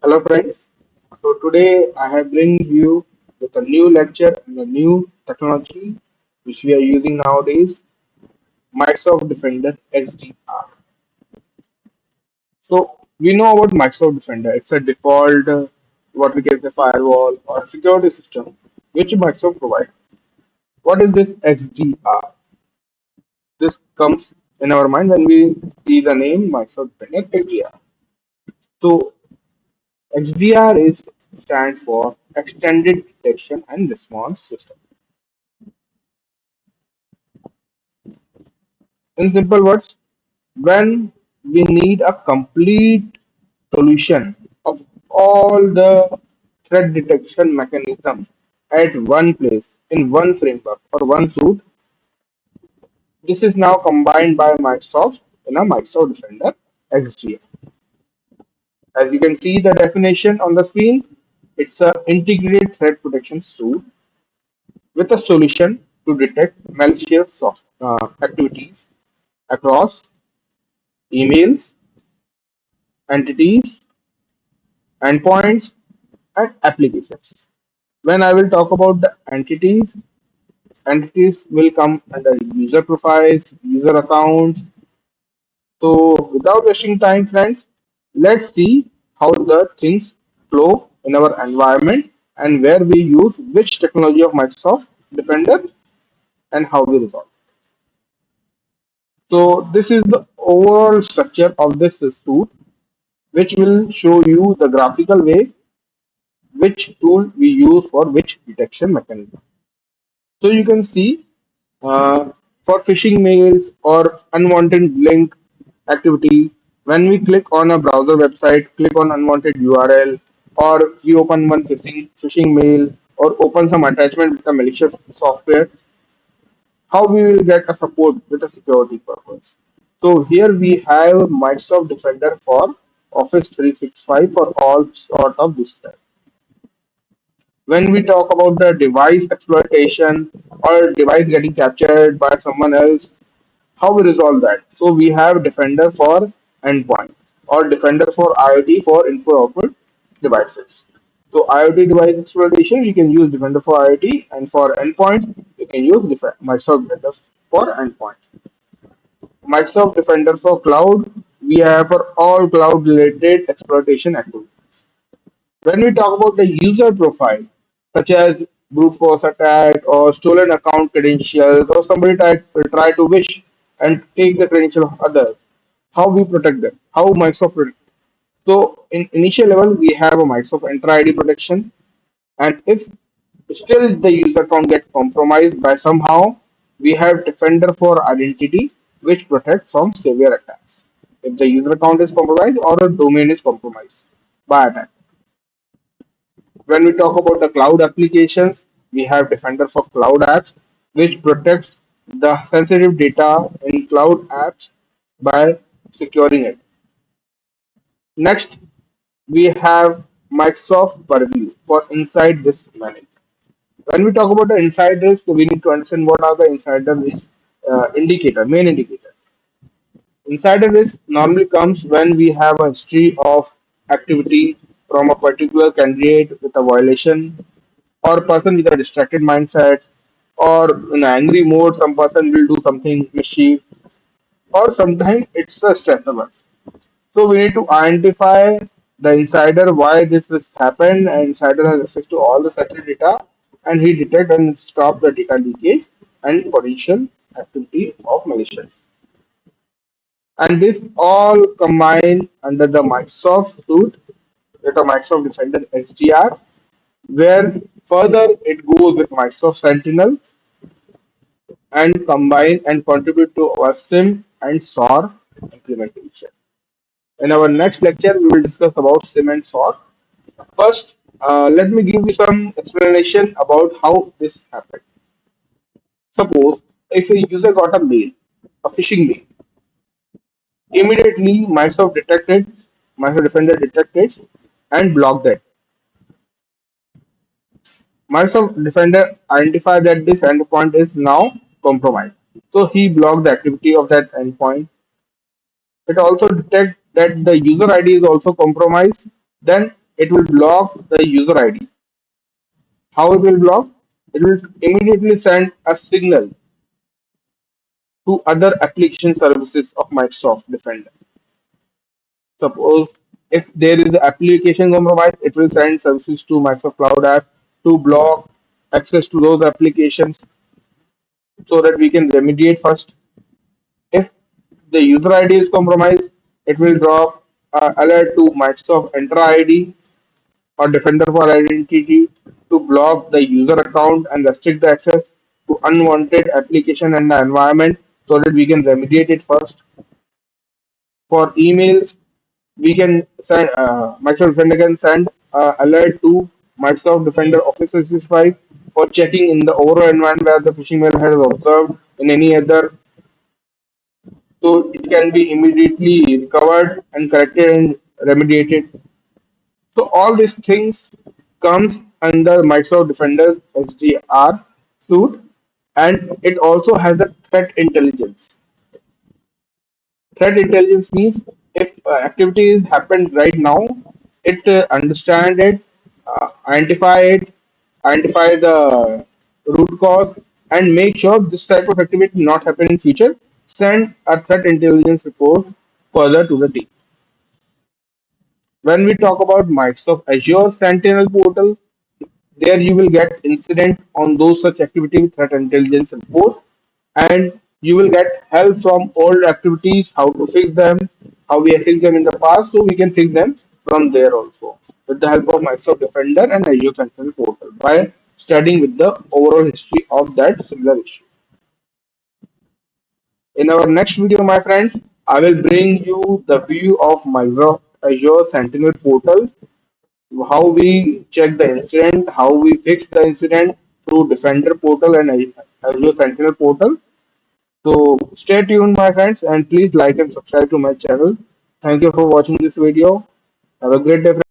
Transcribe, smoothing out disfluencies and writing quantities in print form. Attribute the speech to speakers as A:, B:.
A: Hello friends. So today I have bring you with a new lecture and a new technology which we are using nowadays, Microsoft Defender XDR. So we know about Microsoft Defender. It's a default what we can say firewall or security system which Microsoft provides. What is this XDR? This comes in our mind when we see the name Microsoft Defender XDR. So XDR is stands for Extended Detection and Response System. In simple words, when we need a complete solution of all the threat detection mechanism at one place, in one framework or one suite, this is now combined by Microsoft in a Microsoft Defender XDR. As you can see the definition on the screen, it's an integrated threat protection suite with a solution to detect malicious activities across emails, entities, endpoints, and applications. When I will talk about the entities will come under user profiles, user accounts. So without wasting time, friends, let's see how the things flow in our environment and where we use which technology of Microsoft Defender and how we resolve. So this is the overall structure of this suite, which will show you the graphical way which tool we use for which detection mechanism. So you can see for phishing mails or unwanted link activity, when we click on a browser website, click on unwanted URL, or we open one phishing mail or open some attachment with a malicious software, how we will get a support with a security purpose. So here we have Microsoft Defender for Office 365 for all sort of this stuff. When we talk about the device exploitation or device getting captured by someone else, how we resolve that? So we have Defender for endpoint or Defender for IoT for input-output devices. So IoT device exploitation, we can use Defender for IoT, and for endpoint, you can use Microsoft Defender for endpoint. Microsoft Defender for cloud, we have for all cloud-related exploitation activities. When we talk about the user profile, such as brute force attack or stolen account credentials, or somebody try to wish and take the credential of others, how we protect them, how Microsoft protect. So in initial level, we have a Microsoft Enter ID protection, and if still the user account get compromised by somehow, we have Defender for identity, which protects from severe attacks. If the user account is compromised or a domain is compromised by attack. When we talk about the cloud applications, we have Defender for cloud apps, which protects the sensitive data in cloud apps by securing it. Next, we have Microsoft Purview for inside risk management. When we talk about the inside risk, we need to understand what are the insider risk main indicators. Insider risk normally comes when we have a history of activity from a particular candidate with a violation or person with a distracted mindset or in angry mode some person will do something mischief or sometimes it's a stressor. So we need to identify the insider why this has happened, and insider has access to all the sensitive data and he detect and stop the data leakage and potential activity of malicious. And this all combined under the Microsoft suite with a Microsoft Defender XDR, where further it goes with Microsoft Sentinel and combine and contribute to our SIM and SOAR implementation. In our next lecture, we will discuss about SIM and SOAR. First, let me give you some explanation about how this happened. Suppose if a user got a mail, a phishing mail, immediately Microsoft Defender detected and blocked it. Microsoft Defender identified that this endpoint is now compromised. So he blocked the activity of that endpoint. It also detects that the user ID is also compromised. Then it will block the user ID. How it will block? It will immediately send a signal to other application services of Microsoft Defender. Suppose if there is application compromise, it will send services to Microsoft Cloud App to block access to those applications so that we can remediate first. If the user ID is compromised, it will drop alert to Microsoft Entra ID or Defender for Identity to block the user account and restrict the access to unwanted application and the environment so that we can remediate it first. For emails, we can send Microsoft Defender can send alert to Microsoft Defender Office 365 for checking in the overall environment where the phishing mail has observed in any other, so it can be immediately recovered and corrected and remediated. So all these things comes under Microsoft Defender XDR suite, and it also has a threat intelligence. Threat intelligence means if activities happen right now, it understand it, identify the root cause, and make sure this type of activity not happen in future. Send a threat intelligence report further to the team. When we talk about Microsoft Azure Sentinel portal, there you will get incident on those such activity with threat intelligence report, and you will get help from old activities, how to fix them, how we have fixed them in the past, so we can fix them from there also with the help of Microsoft Defender and Azure Sentinel portal by studying with the overall history of that similar issue. In our next video, my friends, I will bring you the view of Microsoft Azure Sentinel portal, how we check the incident, how we fix the incident through Defender portal and Azure Sentinel portal. So stay tuned, my friends, and please like and subscribe to my channel. Thank you for watching this video. Have a great day, friends.